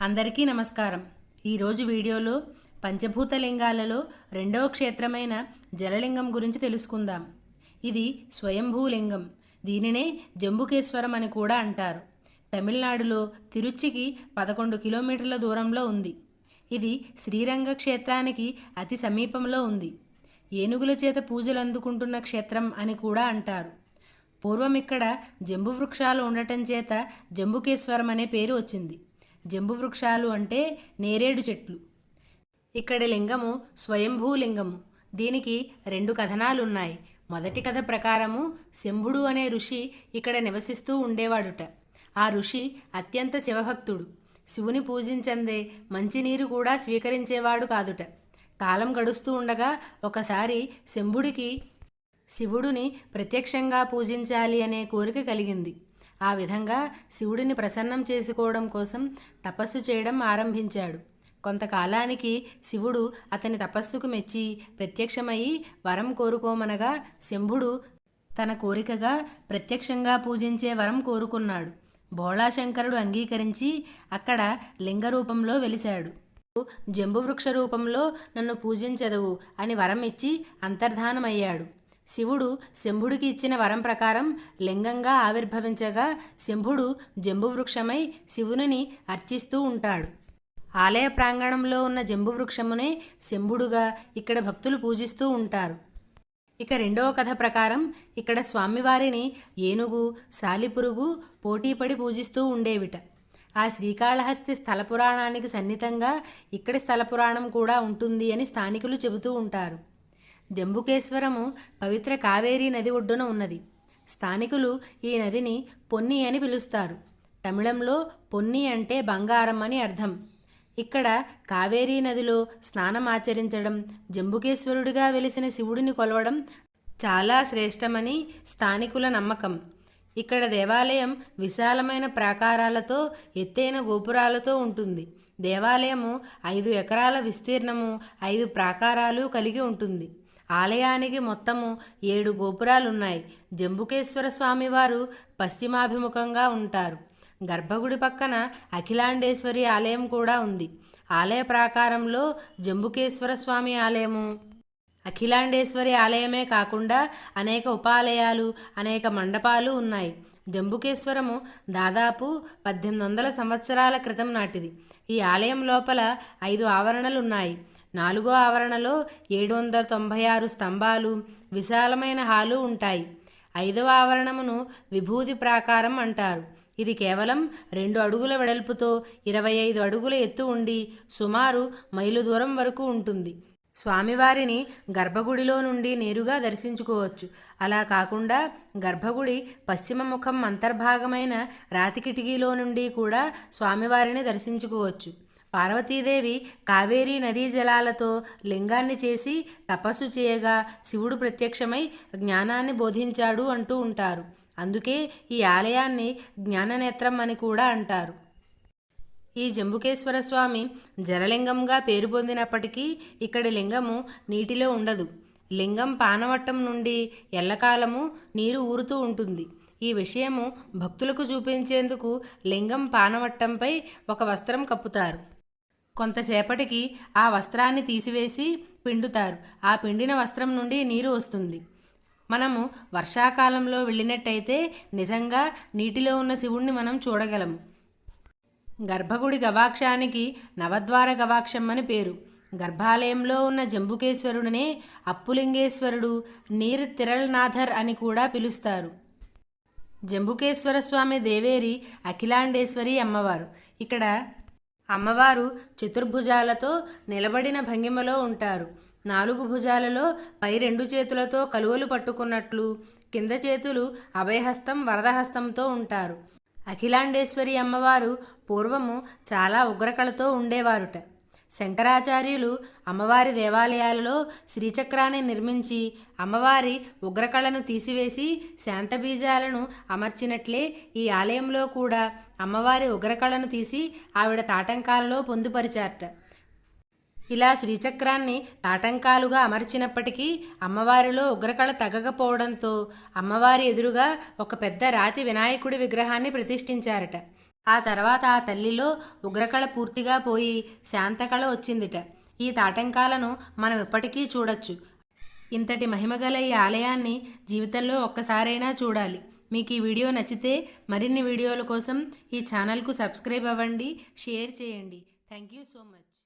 అందరికీ నమస్కారం. ఈరోజు వీడియోలో పంచభూత లింగాలలో రెండవ క్షేత్రమైన జలలింగం గురించి తెలుసుకుందాం. ఇది స్వయంభూలింగం. దీనినే జంబుకేశ్వరం అని కూడా అంటారు. తమిళనాడులో తిరుచికి 11 కిలోమీటర్ల దూరంలో ఉంది. ఇది శ్రీరంగ క్షేత్రానికి అతి సమీపంలో ఉంది. ఏనుగుల చేత పూజలు అందుకుంటున్న క్షేత్రం అని కూడా అంటారు. పూర్వం ఇక్కడ జంబు వృక్షాలు ఉండటం చేత జంబుకేశ్వరం అనే పేరు వచ్చింది. జంబు వృక్షాలు అంటే నేరేడు చెట్లు. ఇక్కడి లింగము స్వయంభూలింగము. దీనికి 2 కథనాలున్నాయి. మొదటి కథ ప్రకారము శంభుడు అనే ఋషి ఇక్కడ నివసిస్తూ ఉండేవాడుట. ఆ ఋషి అత్యంత శివభక్తుడు. శివుని పూజించందే మంచినీరు కూడా స్వీకరించేవాడు కాదుట. కాలం గడుస్తూ ఉండగా ఒకసారి శంభుడికి శివుడిని ప్రత్యక్షంగా పూజించాలి అనే కోరిక కలిగింది. ఆ విధంగా శివుడిని ప్రసన్నం చేసుకోవడం కోసం తపస్సు చేయడం ఆరంభించాడు. కొంతకాలానికి శివుడు అతని తపస్సుకు మెచ్చి ప్రత్యక్షమయ్యి వరం కోరుకోమనగా శంభుడు తన కోరికగా ప్రత్యక్షంగా పూజించే వరం కోరుకున్నాడు. భోళాశంకరుడు అంగీకరించి అక్కడ లింగ రూపంలో వెలిశాడు. జంబువృక్ష రూపంలో నన్ను పూజించదవు అని వరం ఇచ్చి అంతర్ధానమయ్యాడు. శివుడు శంభుడికి ఇచ్చిన వరం ప్రకారం లింగంగా ఆవిర్భవించగా శంభుడు జంబువృక్షమై శివుని అర్చిస్తూ ఉంటాడు. ఆలయ ప్రాంగణంలో ఉన్న జంబువృక్షమునే శంభుడుగా ఇక్కడ భక్తులు పూజిస్తూ ఉంటారు. ఇక రెండవ కథ ప్రకారం ఇక్కడ స్వామివారిని ఏనుగు, సాలిపురుగు పోటీపడి పూజిస్తూ ఉండేవిట. ఆ శ్రీకాళహస్తి స్థల పురాణానికి సన్నిహితంగా ఇక్కడి స్థల పురాణం కూడా ఉంటుంది అని స్థానికులు చెబుతూ ఉంటారు. జంబుకేశ్వరము పవిత్ర కావేరీ నది ఒడ్డున ఉన్నది. స్థానికులు ఈ నదిని పొన్ని అని పిలుస్తారు. తమిళంలో పొన్ని అంటే బంగారం అని అర్థం. ఇక్కడ కావేరీ నదిలో స్నానం ఆచరించడం, జంబుకేశ్వరుడిగా వెలిసిన శివుడిని కొలవడం చాలా శ్రేష్టమని స్థానికుల నమ్మకం. ఇక్కడ దేవాలయం విశాలమైన ప్రాకారాలతో ఎత్తైన గోపురాలతో ఉంటుంది. దేవాలయము 5 ఎకరాల విస్తీర్ణము, 5 ప్రాకారాలు కలిగి ఉంటుంది. ఆలయానికి మొత్తము 7 గోపురాలున్నాయి. జంబుకేశ్వర స్వామివారు పశ్చిమాభిముఖంగా ఉంటారు. గర్భగుడి పక్కన అఖిలాండేశ్వరి ఆలయం కూడా ఉంది. ఆలయ ప్రాకారంలో జంబుకేశ్వర స్వామి ఆలయము, అఖిలాండేశ్వరి ఆలయమే కాకుండా అనేక ఉపాలయాలు, అనేక మండపాలు ఉన్నాయి. జంబుకేశ్వరము దాదాపు 1800 సంవత్సరాల క్రితం నాటిది. ఈ ఆలయం లోపల 5 ఆవరణలున్నాయి. 4వ ఆవరణలో 796 స్తంభాలు, విశాలమైన హాలు ఉంటాయి. 5వ ఆవరణమును విభూది ప్రాకారం అంటారు. ఇది కేవలం 2 అడుగుల వెడల్పుతో 25 అడుగుల ఎత్తు ఉండి సుమారు మైలు దూరం వరకు ఉంటుంది. స్వామివారిని గర్భగుడిలో నుండి నేరుగా దర్శించుకోవచ్చు. అలా కాకుండా గర్భగుడి పశ్చిమ ముఖం అంతర్భాగమైన రాతి కిటికీలో నుండి కూడా స్వామివారిని దర్శించుకోవచ్చు. పార్వతీదేవి కావేరీ నదీ జలాలతో లింగాన్ని చేసి తపస్సు చేయగా శివుడు ప్రత్యక్షమై జ్ఞానాన్ని బోధించాడు అంటూ ఉంటారు. అందుకే ఈ ఆలయాన్ని జ్ఞాననేత్రం అని కూడా అంటారు. ఈ జంబుకేశ్వర స్వామి జలలింగంగా పేరు పొందినప్పటికీ ఇక్కడి లింగము నీటిలో ఉండదు. లింగం పానవట్టం నుండి ఎల్లకాలము నీరు ఊరుతూ ఉంటుంది. ఈ విషయము భక్తులకు చూపించేందుకు లింగం పానవట్టంపై ఒక వస్త్రం కప్పుతారు. కొంతసేపటికి ఆ వస్త్రాన్ని తీసివేసి పిండుతారు. ఆ పిండిన వస్త్రం నుండి నీరు వస్తుంది. మనము వర్షాకాలంలో వెళ్ళినట్టయితే నిజంగా నీటిలో ఉన్న శివుణ్ణి మనం చూడగలము. గర్భగుడి గవాక్షానికి నవద్వార గవాక్షం అని పేరు. గర్భాలయంలో ఉన్న జంబుకేశ్వరుడినే అప్పులింగేశ్వరుడు, నీరు తిరల్నాథర్ అని కూడా పిలుస్తారు. జంబుకేశ్వర స్వామి దేవేరి అఖిలాండేశ్వరి అమ్మవారు. ఇక్కడ అమ్మవారు చతుర్భుజాలతో నిలబడిన భంగిమలో ఉంటారు. 4 భుజాలలో పై 2 చేతులతో కలువలు పట్టుకున్నట్లు, కింద చేతులు అభయహస్తం, వరదహస్తంతో ఉంటారు. అఖిలాండేశ్వరి అమ్మవారు పూర్వము చాలా ఉగ్రకళతో ఉండేవారుట. శంకరాచార్యులు అమ్మవారి దేవాలయాలలో శ్రీచక్రాన్ని నిర్మించి అమ్మవారి ఉగ్రకళను తీసివేసి శాంతబీజాలను అమర్చినట్లే ఈ ఆలయంలో కూడా అమ్మవారి ఉగ్రకళను తీసి ఆవిడ తాటంకాలలో పొందుపరిచారట. ఇలా శ్రీచక్రాన్ని తాటంకాలుగా అమర్చినప్పటికీ అమ్మవారిలో ఉగ్రకళ తగ్గకపోవడంతో అమ్మవారి ఎదురుగా ఒక పెద్ద రాతి వినాయకుడి విగ్రహాన్ని ప్రతిష్ఠించారట. ఆ తర్వాత ఆ తల్లిలో ఉగ్రకళ పూర్తిగా పోయి శాంతకళ వచ్చిందిట. ఈ తాటంకాలను మనం ఇప్పటికీ చూడొచ్చు. ఇంతటి మహిమగల ఈ ఆలయాన్ని జీవితంలో ఒక్కసారైనా చూడాలి. మీకు ఈ వీడియో నచ్చితే మరిన్ని వీడియోల కోసం ఈ ఛానల్కు సబ్స్క్రైబ్ అవ్వండి, షేర్ చేయండి. Thank you so much.